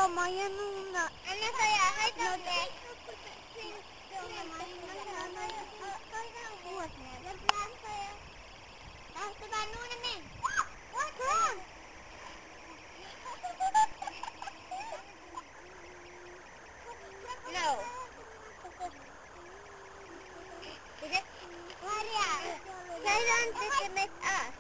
mamma, yan na. Ano saya? Hi, Tote. What's wrong? No. Is it? Maria, kailan titimit us?